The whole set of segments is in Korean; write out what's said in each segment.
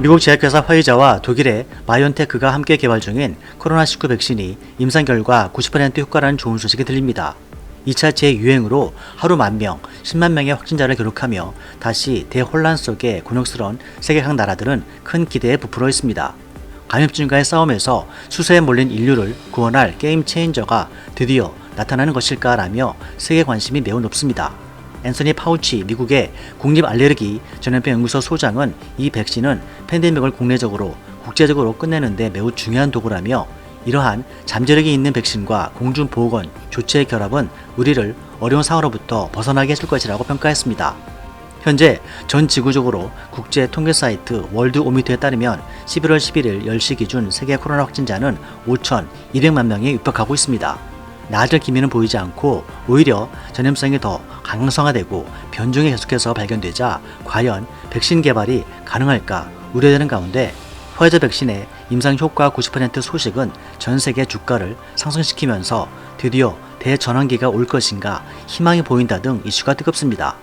미국 제약회사 화이자와 독일의 바이온테크가 함께 개발 중인 코로나19 백신이 임상 결과 90% 효과라는 좋은 소식이 들립니다. 2차 재유행으로 하루 10,000명, 10만 명의 확진자를 기록하며 다시 대혼란 속에 곤욕스러운 세계 각 나라들은 큰 기대에 부풀어 있습니다. 감염증과의 싸움에서 수세에 몰린 인류를 구원할 게임 체인저가 드디어 나타나는 것일까라며 세계 관심이 매우 높습니다. 앤서니 파우치 미국의 국립알레르기 전염병 연구소 소장은 이 백신은 팬데믹을 국내적으로 국제적으로 끝내는 데 매우 중요한 도구라며 이러한 잠재력이 있는 백신과 공중보건 조치의 결합은 우리를 어려운 상황으로부터 벗어나게 해줄 것이라고 평가했습니다. 현재 전 지구적으로 국제 통계 사이트 월드오미터에 따르면 11월 11일 10시 기준 세계 코로나 확진자는 5,200만 명에 육박하고 있습니다. 나아질 기미는 보이지 않고 오히려 전염성이 더 강성화되고 변종이 계속해서 발견되자 과연 백신 개발이 가능할까 우려되는 가운데 화이자 백신의 임상 효과 90% 소식은 전 세계 주가를 상승시키면서 드디어 대전환기가 올 것인가 희망이 보인다 등 이슈가 뜨겁습니다.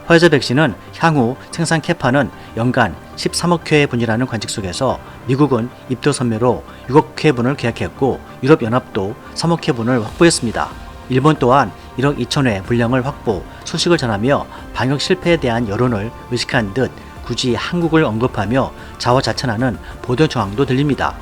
화이자 백신은 향후 생산 캐파는 연간 13억 회분이라는 관측 속에서 미국은 입도 선매로 6억 회분을 계약했고 유럽연합도 3억 회분을 확보했습니다. 일본 또한 1억 2천 회 분량을 확보, 소식을 전하며 방역 실패에 대한 여론을 의식한 듯 굳이 한국을 언급하며 자화자찬하는 보도 정황도 들립니다.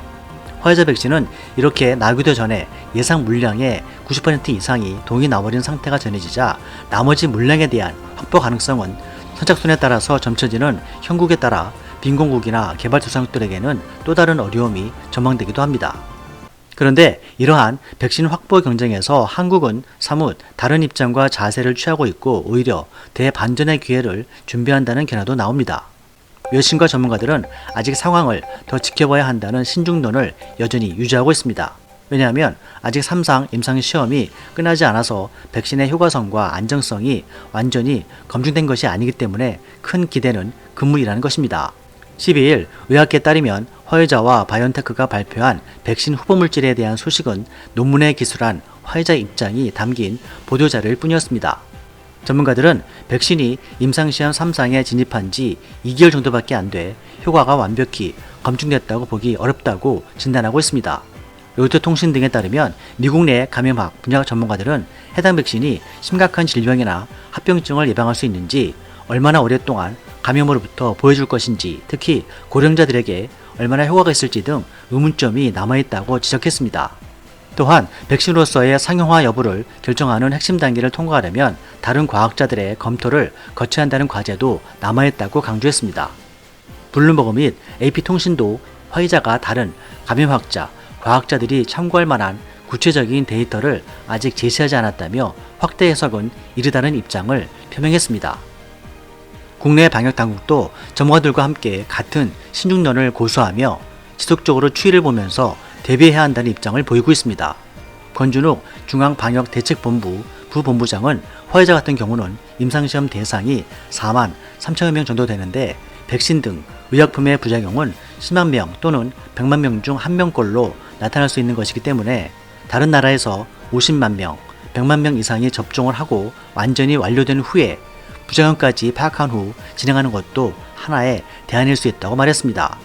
화이자 백신은 이렇게 나오기도 전에 예상 물량의 90% 이상이 동이 나버린 상태가 전해지자 나머지 물량에 대한 확보 가능성은 선착순에 따라서 점쳐지는 형국에 따라 빈곤국이나 개발도상국들에게는 또 다른 어려움이 전망되기도 합니다. 그런데 이러한 백신 확보 경쟁에서 한국은 사뭇 다른 입장과 자세를 취하고 있고 오히려 대반전의 기회를 준비한다는 견해도 나옵니다. 외신과 전문가들은 아직 상황을 더 지켜봐야 한다는 신중론을 여전히 유지하고 있습니다. 왜냐하면 아직 3상 임상시험이 끝나지 않아서 백신의 효과성과 안정성이 완전히 검증된 것이 아니기 때문에 큰 기대는 금물이라는 것입니다. 12일 의학계에 따르면 화이자와 바이온테크가 발표한 백신 후보물질에 대한 소식은 논문에 기술한 화이자 입장이 담긴 보도자료일 뿐이었습니다. 전문가들은 백신이 임상시험 3상에 진입한 지 2개월 정도밖에 안 돼 효과가 완벽히 검증됐다고 보기 어렵다고 진단하고 있습니다. 로이터 통신 등에 따르면 미국 내 감염학 분야 전문가들은 해당 백신이 심각한 질병이나 합병증을 예방할 수 있는지, 얼마나 오랫동안 감염으로부터 보호해줄 것인지, 특히 고령자들에게 얼마나 효과가 있을지 등 의문점이 남아있다고 지적했습니다. 또한 백신으로서의 상용화 여부를 결정하는 핵심 단계를 통과하려면 다른 과학자들의 검토를 거쳐야 한다는 과제도 남아있다고 강조했습니다. 블룸버그 및 AP통신도 화이자가 다른 감염학자, 과학자들이 참고할 만한 구체적인 데이터를 아직 제시하지 않았다며 확대 해석은 이르다는 입장을 표명했습니다. 국내 방역당국도 전문가들과 함께 같은 신중론을 고수하며 지속적으로 추이를 보면서 대비해야 한다는 입장을 보이고 있습니다. 권준욱 중앙방역대책본부 부본부장은 화이자 같은 경우는 임상시험 대상이 4만 3천여 명 정도 되는데 백신 등 의약품의 부작용은 10만 명 또는 100만 명 중 1명꼴로 나타날 수 있는 것이기 때문에 다른 나라에서 50만 명, 100만 명 이상이 접종을 하고 완전히 완료된 후에 부작용까지 파악한 후 진행하는 것도 하나의 대안일 수 있다고 말했습니다.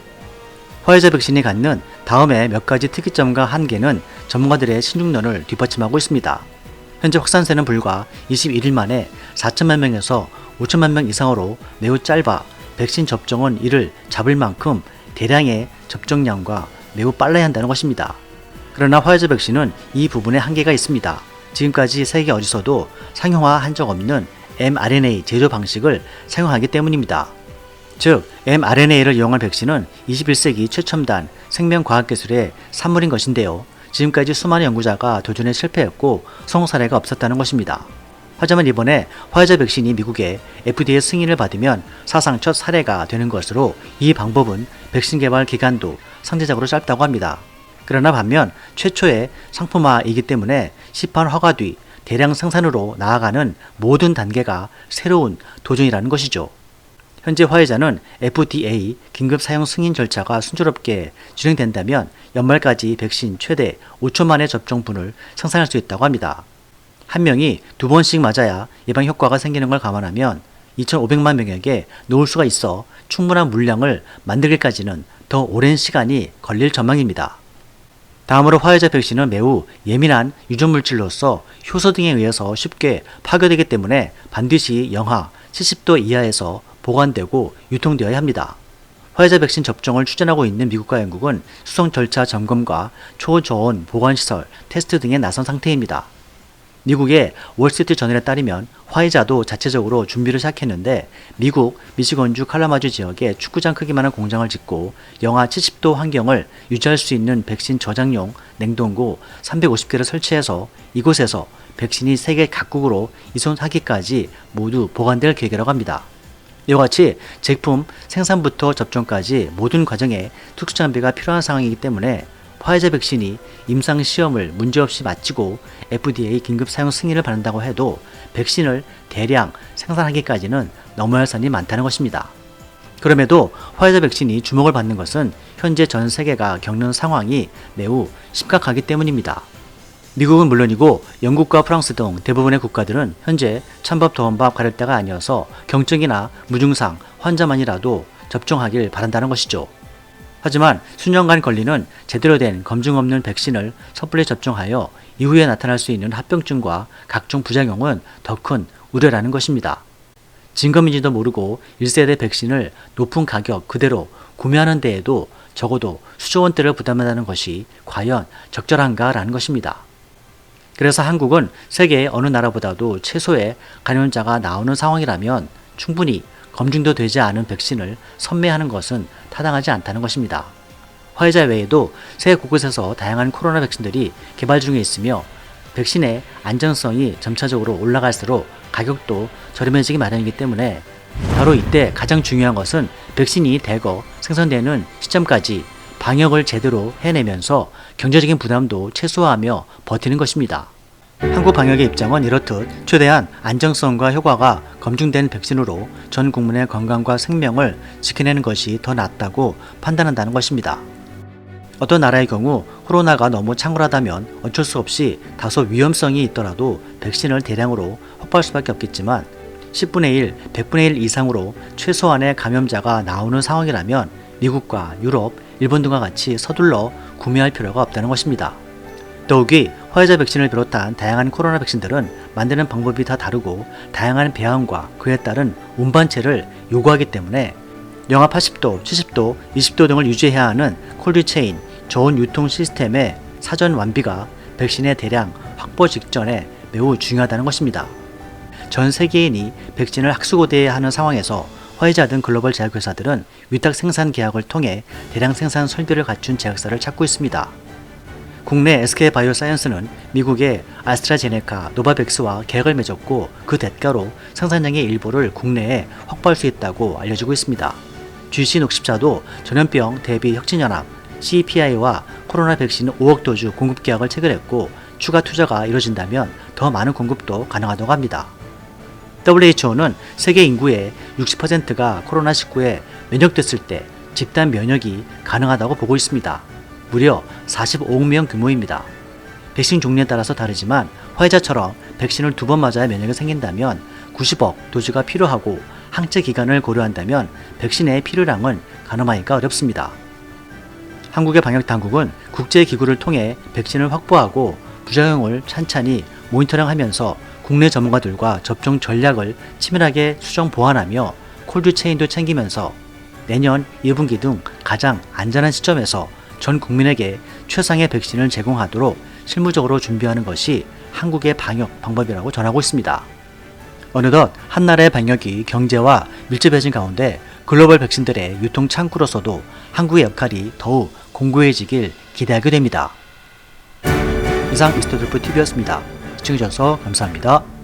화이자 백신이 갖는 다음에 몇 가지 특이점과 한계는 전문가들의 신중론을 뒷받침하고 있습니다. 현재 확산세는 불과 21일 만에 4천만 명에서 5천만 명 이상으로 매우 짧아 백신 접종은 이를 잡을 만큼 대량의 접종량과 매우 빨라야 한다는 것입니다. 그러나 화이자 백신은 이 부분에 한계가 있습니다. 지금까지 세계 어디서도 상용화한 적 없는 mRNA 제조 방식을 사용하기 때문입니다. 즉, mRNA를 이용한 백신은 21세기 최첨단 생명과학기술의 산물인 것인데요. 지금까지 수많은 연구자가 도전에 실패했고 성공 사례가 없었다는 것입니다. 하지만 이번에 화이자 백신이 미국의 FDA 승인을 받으면 사상 첫 사례가 되는 것으로 이 방법은 백신 개발 기간도 상대적으로 짧다고 합니다. 그러나 반면 최초의 상품화이기 때문에 시판 허가 뒤 대량 생산으로 나아가는 모든 단계가 새로운 도전이라는 것이죠. 현재 화이자는 FDA 긴급 사용 승인 절차가 순조롭게 진행된다면 연말까지 백신 최대 5천만의 접종분을 생산할 수 있다고 합니다. 한 명이 2번씩 맞아야 예방 효과가 생기는 걸 감안하면 2,500만 명에게 놓을 수가 있어 충분한 물량을 만들기까지는 더 오랜 시간이 걸릴 전망입니다. 다음으로 화이자 백신은 매우 예민한 유전물질로서 효소 등에 의해서 쉽게 파괴되기 때문에 반드시 영하 70도 이하에서 보관되고 유통되어야 합니다. 화이자 백신 접종을 추진하고 있는 미국과 영국은 수송 절차 점검과 초저온 보관시설, 테스트 등에 나선 상태입니다. 미국의 월스트리트 저널에 따르면 화이자도 자체적으로 준비를 시작했는데 미국 미시건주 칼라마주 지역에 축구장 크기만한 공장을 짓고 영하 70도 환경을 유지할 수 있는 백신 저장용 냉동고 350개를 설치해서 이곳에서 백신이 세계 각국으로 이송하기까지 모두 보관될 계획이라고 합니다. 이와 같이 제품 생산부터 접종까지 모든 과정에 특수장비가 필요한 상황이기 때문에 화이자 백신이 임상시험을 문제없이 마치고 FDA 긴급 사용 승인을 받는다고 해도 백신을 대량 생산하기까지는 넘어야 할 산이 많다는 것입니다. 그럼에도 화이자 백신이 주목을 받는 것은 현재 전 세계가 겪는 상황이 매우 심각하기 때문입니다. 미국은 물론이고 영국과 프랑스 등 대부분의 국가들은 현재 찬밥 더운 밥 가릴 때가 아니어서 경증이나 무증상 환자만이라도 접종하길 바란다는 것이죠. 하지만 수년간 걸리는 제대로 된 검증 없는 백신을 섣불리 접종하여 이후에 나타날 수 있는 합병증과 각종 부작용은 더 큰 우려라는 것입니다. 진검인지도 모르고 1세대 백신을 높은 가격 그대로 구매하는 데에도 적어도 수조 원대를 부담한다는 것이 과연 적절한가라는 것입니다. 그래서 한국은 세계의 어느 나라보다도 최소의 감염자가 나오는 상황이라면 충분히 검증도 되지 않은 백신을 선매하는 것은 타당하지 않다는 것입니다. 화이자 외에도 세계 곳곳에서 다양한 코로나 백신들이 개발 중에 있으며 백신의 안전성이 점차적으로 올라갈수록 가격도 저렴해지기 마련이기 때문에 바로 이때 가장 중요한 것은 백신이 대거 생산되는 시점까지 방역을 제대로 해내면서 경제적인 부담도 최소화하며 버티는 것입니다. 한국 방역의 입장은 이렇듯 최대한 안정성과 효과가 검증된 백신으로 전 국민의 건강과 생명을 지켜내는 것이 더 낫다고 판단한다는 것입니다. 어떤 나라의 경우 코로나가 너무 창궐하다면 어쩔 수 없이 다소 위험성이 있더라도 백신을 대량으로 확보할 수밖에 없겠지만 10분의 1, 100분의 1 이상으로 최소한의 감염자가 나오는 상황이라면 미국과 유럽, 일본 등과 같이 서둘러 구매할 필요가 없다는 것입니다. 더욱이 화이자 백신을 비롯한 다양한 코로나 백신들은 만드는 방법이 다 다르고 다양한 배양과 그에 따른 운반체를 요구하기 때문에 영하 80도, 70도, 20도 등을 유지해야 하는 콜드체인, 저온 유통 시스템의 사전 완비가 백신의 대량 확보 직전에 매우 중요하다는 것입니다. 전 세계인이 백신을 학수고대해야 하는 상황에서 화이자 등 글로벌 제약회사들은 위탁 생산 계약을 통해 대량 생산 설비를 갖춘 제약사를 찾고 있습니다. 국내 SK바이오사이언스는 미국의 아스트라제네카, 노바백스와 계약을 맺었고 그 대가로 생산량의 일부를 국내에 확보할 수 있다고 알려지고 있습니다. GC60자도 전염병 대비 혁신연합 CPI와 코로나 백신 5억 도주 공급 계약을 체결했고 추가 투자가 이뤄진다면 더 많은 공급도 가능하다고 합니다. WHO는 세계 인구의 60%가 코로나19에 면역됐을 때 집단 면역이 가능하다고 보고 있습니다. 무려 45억 명 규모입니다. 백신 종류에 따라서 다르지만 화이자처럼 백신을 2번 맞아야 면역이 생긴다면 90억 도주가 필요하고 항체 기간을 고려한다면 백신의 필요량은 가늠하기가 어렵습니다. 한국의 방역당국은 국제기구를 통해 백신을 확보하고 부작용을 찬찬히 모니터링하면서 국내 전문가들과 접종 전략을 치밀하게 수정 보완하며 콜드체인도 챙기면서 내년 2분기 등 가장 안전한 시점에서 전 국민에게 최상의 백신을 제공하도록 실무적으로 준비하는 것이 한국의 방역 방법이라고 전하고 있습니다. 어느덧 한나라의 방역이 경제와 밀접해진 가운데 글로벌 백신들의 유통 창구로서도 한국의 역할이 더욱 공고해지길 기대하게 됩니다. 이상 미스터돌프TV였습니다. 시청해주셔서 감사합니다.